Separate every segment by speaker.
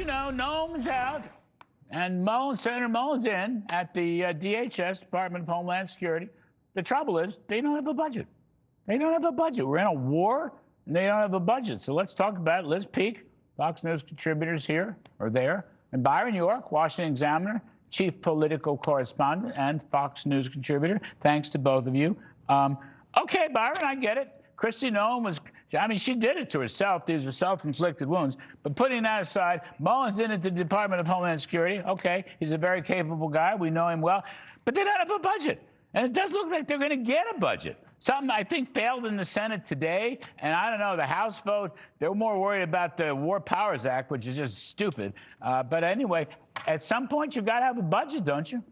Speaker 1: you know, Noam's out, and Senator Mullins in at the DHS, Department of Homeland Security. The trouble is, they don't have a budget. They don't have a budget. We're in a war, and they don't have a budget. So let's talk about it. Liz Peek, Fox News contributors here or there, and Byron York, Washington Examiner, chief political correspondent and Fox News contributor. Thanks to both of you. Okay, Byron, I get it. Kristi Noem was, I mean, she did it to herself. These were self-inflicted wounds. But putting that aside, Mullins in at the Department of Homeland Security. Okay, he's a very capable guy. We know him well. But they don't have a budget. And it does look like they're going to get a budget. Something I think failed in the Senate today. And I don't know, the House vote, they're more worried about the War Powers Act, which is just stupid. But anyway, at some point, you've got to have a budget, don't you?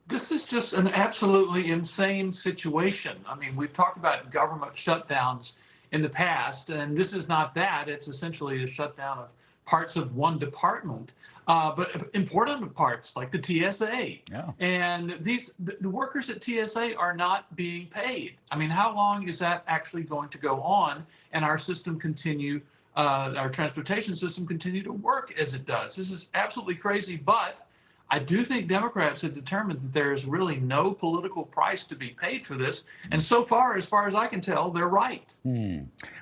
Speaker 2: This is just an absolutely insane situation. I mean, we've talked about government shutdowns in the past, and this is not that. It's essentially a shutdown of parts of one department, but important parts like the TSA. Yeah. And the workers at TSA are not being paid. I mean, how long is that actually going to go on and our system continue, our transportation system continue to work as it does? This is absolutely crazy, but I do think Democrats have determined that there is really no political price to be paid for this. And so far as I can tell, they're right.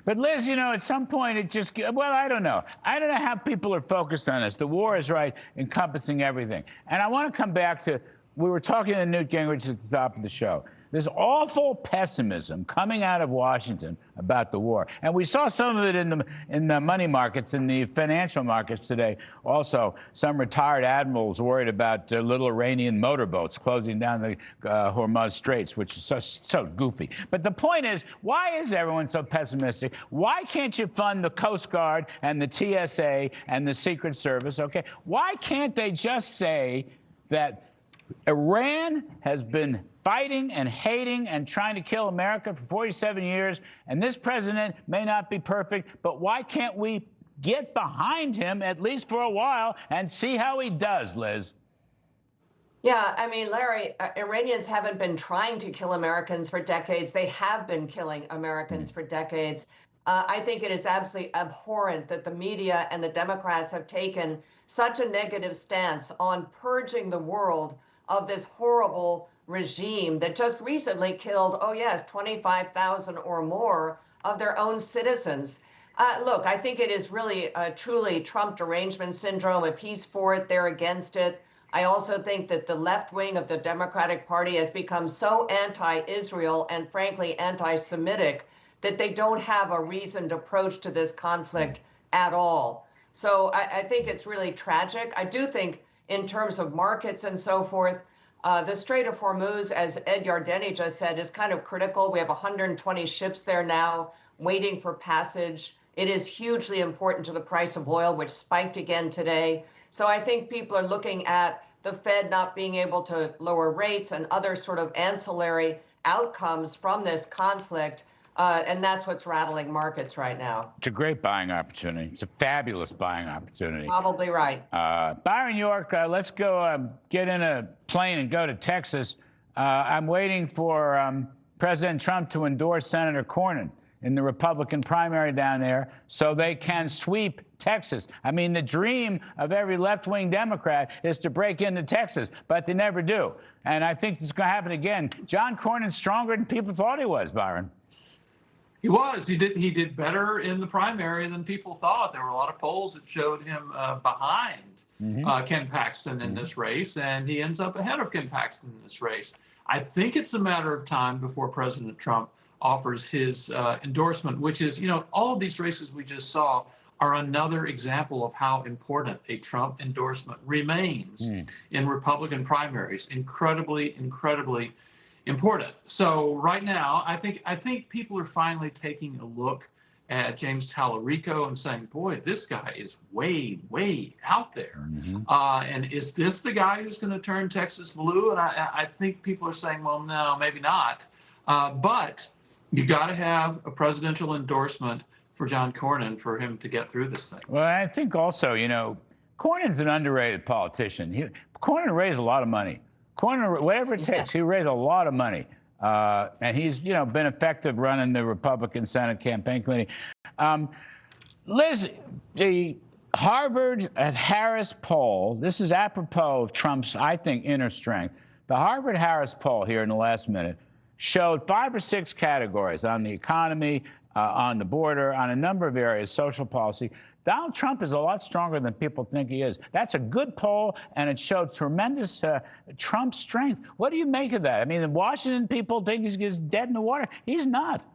Speaker 1: But Liz, you know, at some point it just, well, I don't know. I don't know how people are focused on this. The war is right, encompassing everything. And I want to come back to, we were talking to Newt Gingrich at the top of the show. There's awful pessimism coming out of Washington about the war. And we saw some of it in the money markets, in the financial markets today. Also, some retired admirals worried about little Iranian motorboats closing down the Hormuz Straits, which is so goofy. But the point is, why is everyone so pessimistic? Why can't you fund the Coast Guard and the TSA and the Secret Service, okay? Why can't they just say that Iran has been fighting and hating and trying to kill America for 47 years, and this president may not be perfect, but why can't we get behind him at least for a while and see how he does, Liz?
Speaker 3: Yeah, I mean, Larry, Iranians haven't been trying to kill Americans for decades. They have been killing Americans for decades. I think it is absolutely abhorrent that the media and the Democrats have taken such a negative stance on purging the world of this horrible regime that just recently killed, oh yes, 25,000 or more of their own citizens. Look, I think it is really truly Trump derangement syndrome. If he's for it, they're against it. I also think that the left wing of the Democratic Party has become so anti-Israel and frankly anti-Semitic that they don't have a reasoned approach to this conflict at all. So I think it's really tragic. I do think in terms of markets and so forth, the Strait of Hormuz, as Ed Yardeni just said, is kind of critical. We have 120 ships there now waiting for passage. It is hugely important to the price of oil, which spiked again today. So I think people are looking at the Fed not being able to lower rates and other sort of ancillary outcomes from this conflict. And that's what's rattling markets right now.
Speaker 1: It's a great buying opportunity. It's a fabulous buying opportunity.
Speaker 3: Probably right.
Speaker 1: Byron York, let's go get in a plane and go to Texas. I'm waiting for President Trump to endorse Senator Cornyn in the Republican primary down there so they can sweep Texas. I mean, the dream of every left-wing Democrat is to break into Texas, but they never do. And I think this is going to happen again. John Cornyn's stronger than people thought he was, Byron.
Speaker 2: He was. He did better in the primary than people thought. There were a lot of polls that showed him behind Ken Paxton in this race, and he ends up ahead of Ken Paxton in this race. I think it's a matter of time before President Trump offers his endorsement, which is, you know, all of these races we just saw are another example of how important a Trump endorsement remains in Republican primaries. Incredibly, incredibly important. So right now, I think people are finally taking a look at James Tallarico and saying, boy, this guy is way, way out there. And is this the guy who's going to turn Texas blue? And I think people are saying, well, no, maybe not. But you've got to have a presidential endorsement for John Cornyn for him to get through this thing.
Speaker 1: Well, I think also, you know, Cornyn's an underrated politician. Cornyn raised a lot of money. Cornyn, whatever it takes, he raised a lot of money. And he's, you know, been effective running the Republican Senate Campaign Committee. Liz, the Harvard Harris poll, this is apropos of Trump's, I think, inner strength. The Harvard Harris poll here in the last minute showed 5 or 6 categories on the economy, on the border, on a number of areas, social policy. Donald Trump is a lot stronger than people think he is. That's a good poll, and it showed tremendous Trump strength. What do you make of that? I mean, the Washington people think he's dead in the water. He's not.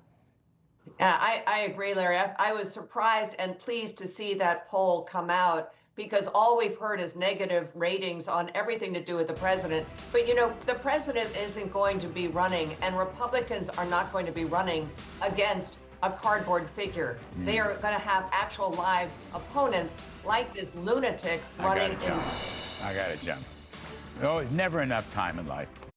Speaker 3: I agree, Larry. I was surprised and pleased to see that poll come out, because all we've heard is negative ratings on everything to do with the president. But, you know, the president isn't going to be running, and Republicans are not going to be running against a cardboard figure. They are going to have actual live opponents like this lunatic running in.
Speaker 1: I got it, Jim. Oh, never enough time in life.